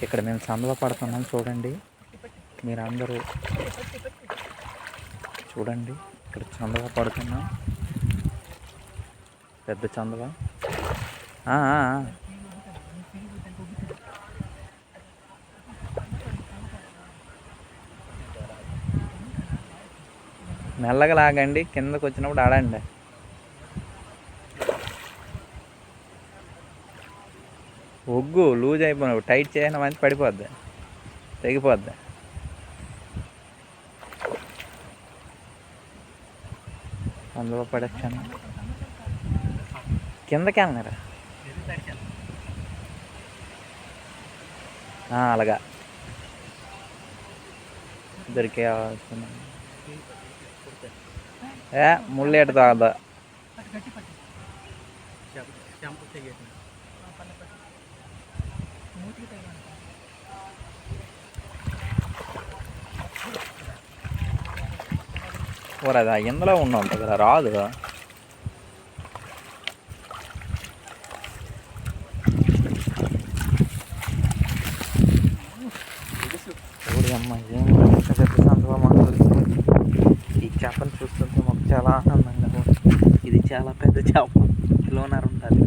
ఇక్కడ మేము సందులో పడుతున్నాం చూడండి. మీరు అందరూ చూడండి, ఇక్కడ చందవ పడుతున్నాం. పెద్ద చందవ. మెల్లగా లాగండి, కిందకు వచ్చినప్పుడు ఆడండి. ఒగ్గు లూజ్ అయిపోయినప్పుడు టైట్ చేయడం మంచి పడిపోద్ది, తెగిపోద్ది. అందులో పడచ్చాను. కిందకి వెళ్ళినారా? అలాగా దొరికే ముళ్ళేట తాగదా. అది ఇందులో ఉంటుంది కదా, రాదు. అమ్మ ఏం పెద్ద సందర్భం మాకు దొరికింది. ఈ చేపను చూస్తుంటే మాకు చాలా ఆనందంగా ఉంది. ఇది చాలా పెద్ద చేప, కిలోన్నర ఉంటుంది.